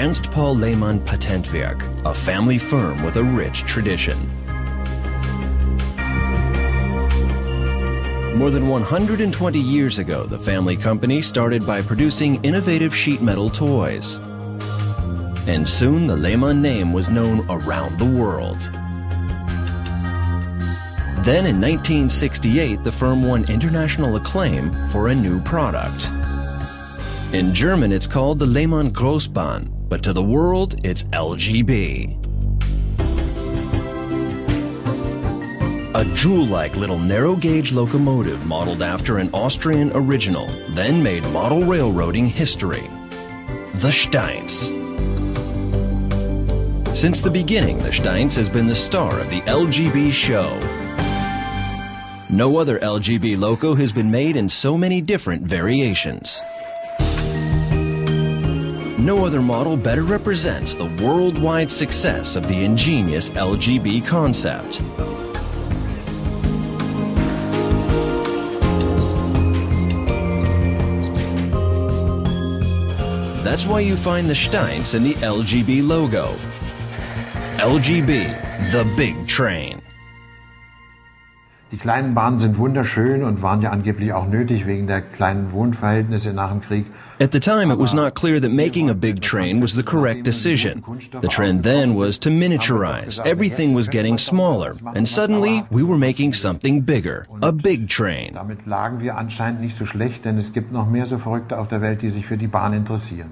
Ernst Paul Lehmann Patentwerk, a family firm with a rich tradition. More than 120 years ago, the family company started by producing innovative sheet metal toys. And soon the Lehmann name was known around the world. Then in 1968, the firm won international acclaim for a new product. In German, it's called the Lehmann Großbahn, but to the world, it's LGB. A jewel-like little narrow-gauge locomotive modeled after an Austrian original, then made model railroading history. The Steins. Since the beginning, the Steins has been the star of the LGB show. No other LGB loco has been made in so many different variations. No other model better represents the worldwide success of the ingenious LGB concept. That's why you find the Steins in the LGB logo. LGB, the big train. Die kleinen Bahnen sind wunderschön und waren ja angeblich auch nötig wegen der kleinen Wohnverhältnisse nach dem Krieg. At the time, it was not clear that making a big train was the correct decision. The trend then was to miniaturize. Everything was getting smaller, and suddenly we were making something bigger, a big train. Damit lagen wir anscheinend nicht so schlecht, denn es gibt noch mehr so Verrückte auf der Welt, die sich für die Bahn interessieren.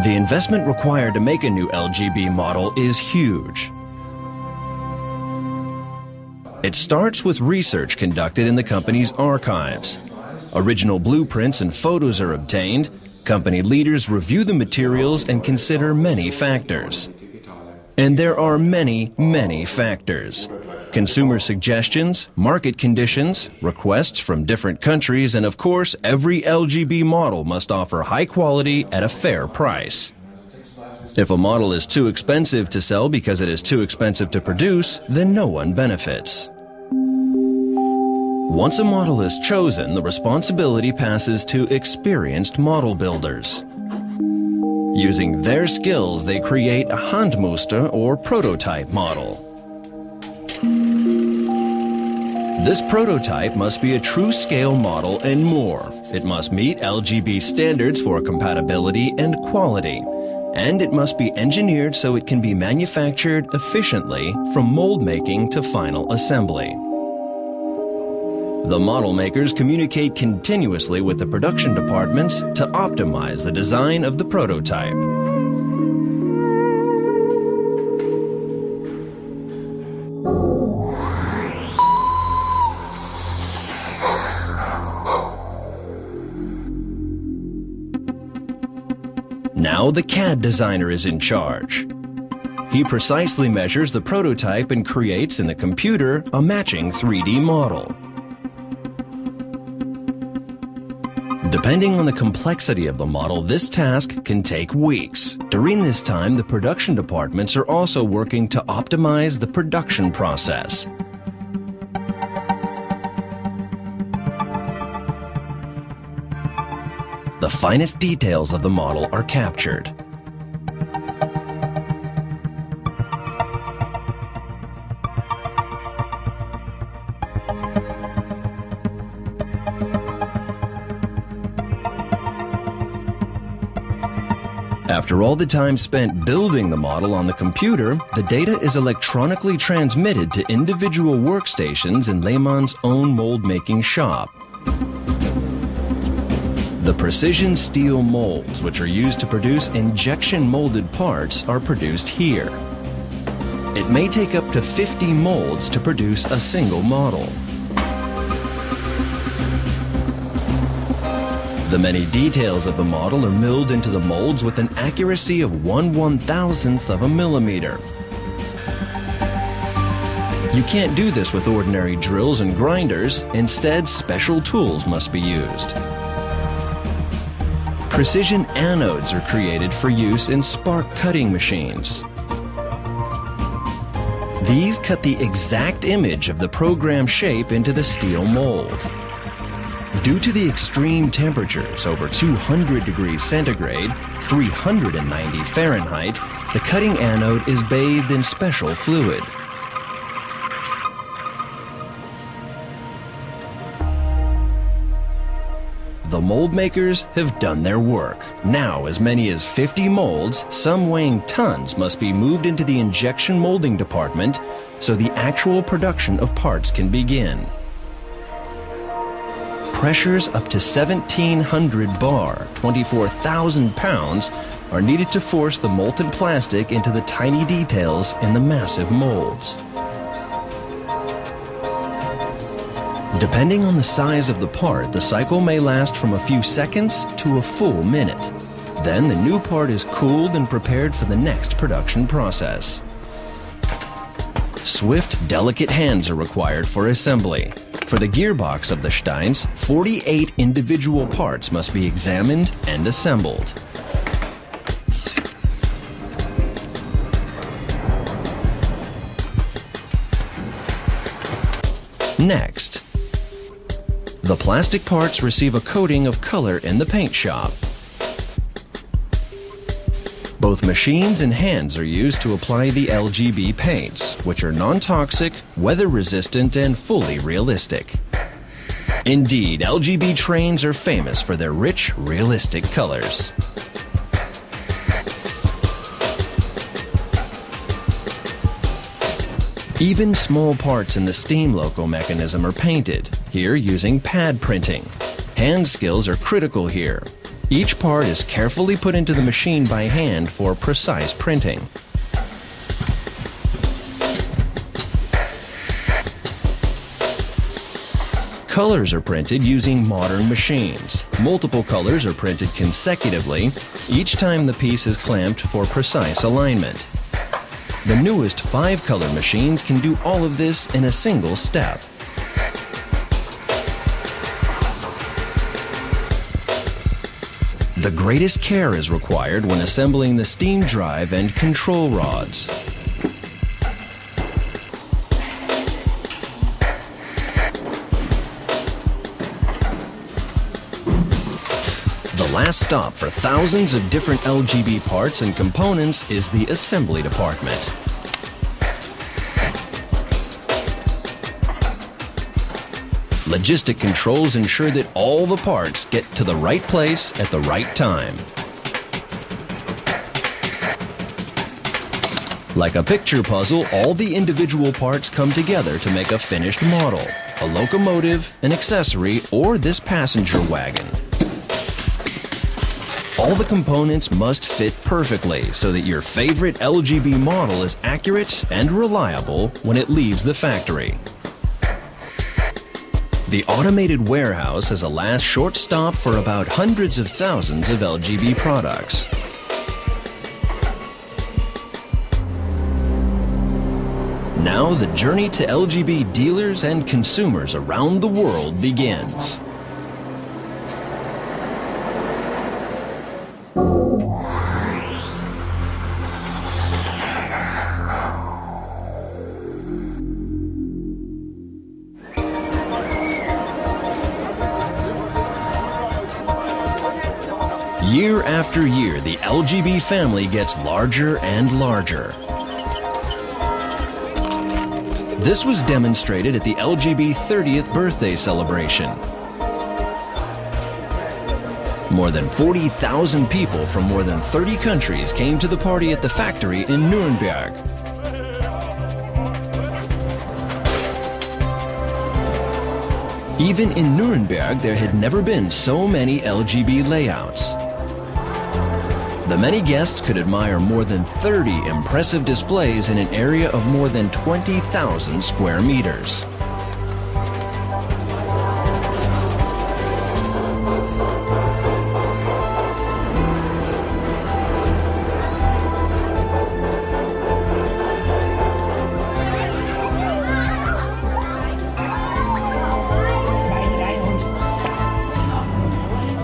The investment required to make a new LGB model is huge. It starts with research conducted in the company's archives. Original blueprints and photos are obtained. Company leaders review the materials and consider many factors. And there are many, many factors. Consumer suggestions, market conditions, requests from different countries, and of course, every LGB model must offer high quality at a fair price. If a model is too expensive to sell because it is too expensive to produce, then no one benefits. Once a model is chosen, the responsibility passes to experienced model builders. Using their skills, they create a Handmuster or prototype model. This prototype must be a true scale model and more. It must meet LGB standards for compatibility and quality. And it must be engineered so it can be manufactured efficiently from mold making to final assembly. The model makers communicate continuously with the production departments to optimize the design of the prototype. Now the CAD designer is in charge. He precisely measures the prototype and creates in the computer a matching 3D model. Depending on the complexity of the model, this task can take weeks. During this time, the production departments are also working to optimize the production process. The finest details of the model are captured. After all the time spent building the model on the computer, the data is electronically transmitted to individual workstations in Lehmann's own mold-making shop. The precision steel molds, which are used to produce injection-molded parts, are produced here. It may take up to 50 molds to produce a single model. The many details of the model are milled into the molds with an accuracy of 1/1000th of a millimeter. You can't do this with ordinary drills and grinders. Instead, special tools must be used. Precision anodes are created for use in spark cutting machines. These cut the exact image of the program shape into the steel mold. Due to the extreme temperatures over 200 degrees centigrade, 390 Fahrenheit, the cutting anode is bathed in special fluid. The mold makers have done their work. Now, as many as 50 molds, some weighing tons, must be moved into the injection molding department so the actual production of parts can begin. Pressures up to 1,700 bar, 24,000 pounds, are needed to force the molten plastic into the tiny details in the massive molds. Depending on the size of the part, the cycle may last from a few seconds to a full minute. Then the new part is cooled and prepared for the next production process. Swift, delicate hands are required for assembly. For the gearbox of the Steins, 48 individual parts must be examined and assembled. Next, the plastic parts receive a coating of color in the paint shop. Both machines and hands are used to apply the LGB paints, which are non-toxic, weather-resistant, and fully realistic. Indeed, LGB trains are famous for their rich, realistic colors. Even small parts in the steam loco mechanism are painted, here using pad printing. Hand skills are critical here. Each part is carefully put into the machine by hand for precise printing. Colors are printed using modern machines. Multiple colors are printed consecutively, each time the piece is clamped for precise alignment. The newest 5-color machines can do all of this in a single step. The greatest care is required when assembling the steam drive and control rods. The last stop for thousands of different LGB parts and components is the assembly department. Logistic controls ensure that all the parts get to the right place at the right time. Like a picture puzzle, all the individual parts come together to make a finished model, a locomotive, an accessory, or this passenger wagon. All the components must fit perfectly so that your favorite LGB model is accurate and reliable when it leaves the factory. The automated warehouse is a last short stop for about hundreds of thousands of LGB products. Now the journey to LGB dealers and consumers around the world begins. Year after year, the LGB family gets larger and larger. This was demonstrated at the LGB 30th birthday celebration. More than 40,000 people from more than 30 countries came to the party at the factory in Nuremberg. Even in Nuremberg, there had never been so many LGB layouts. The many guests could admire more than 30 impressive displays in an area of more than 20,000 square meters.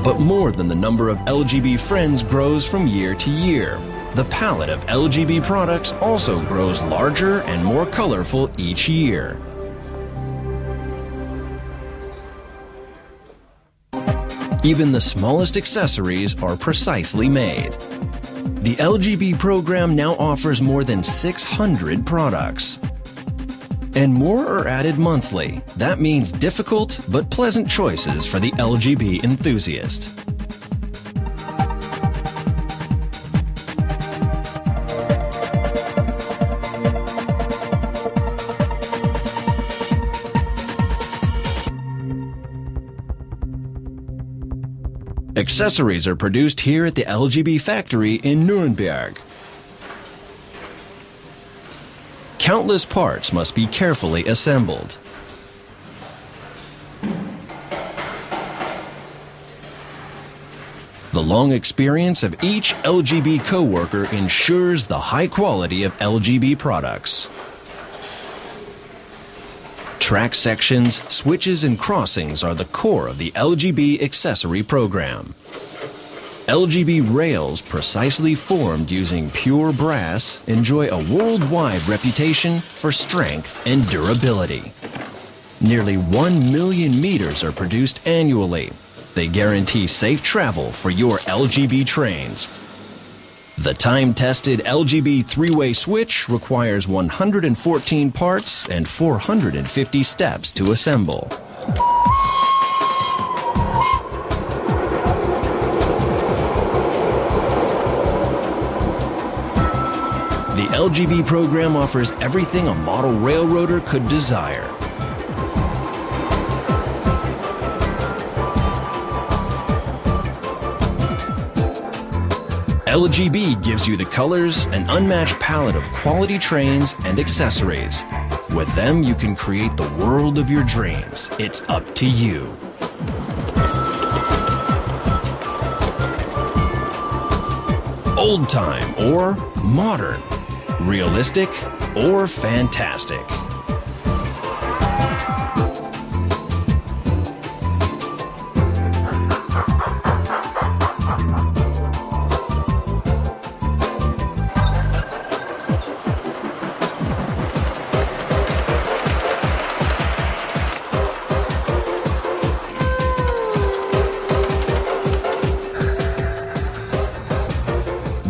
But more than the number of LGB friends grows from year to year. The palette of LGB products also grows larger and more colorful each year. Even the smallest accessories are precisely made. The LGB program now offers more than 600 products. And more are added monthly. That means difficult but pleasant choices for the LGB enthusiast. Accessories are produced here at the LGB factory in Nuremberg. Countless parts must be carefully assembled. The long experience of each LGB coworker ensures the high quality of LGB products. Track sections, switches, and crossings are the core of the LGB accessory program. LGB rails, precisely formed using pure brass, enjoy a worldwide reputation for strength and durability. Nearly 1 million meters are produced annually. They guarantee safe travel for your LGB trains. The time-tested LGB three-way switch requires 114 parts and 450 steps to assemble. The LGB program offers everything a model railroader could desire. LGB gives you the colors, an unmatched palette of quality trains and accessories. With them, you can create the world of your dreams. It's up to you. Old time or modern, realistic or fantastic.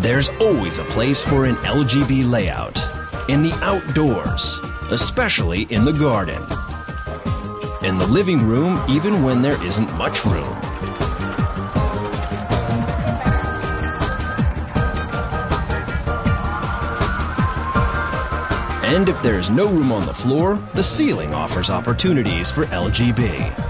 There's always a place for an LGB layout. In the outdoors, especially in the garden. In the living room, even when there isn't much room. And if there's no room on the floor, the ceiling offers opportunities for LGB.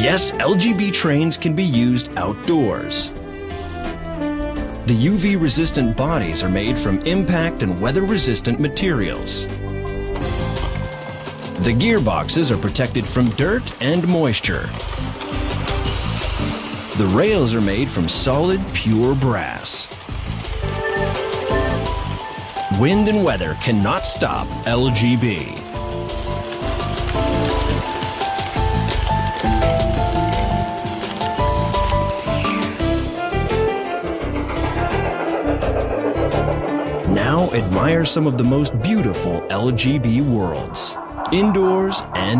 Yes, LGB trains can be used outdoors. The UV-resistant bodies are made from impact and weather-resistant materials. The gearboxes are protected from dirt and moisture. The rails are made from solid, pure brass. Wind and weather cannot stop LGB. Now admire some of the most beautiful LGB worlds, indoors and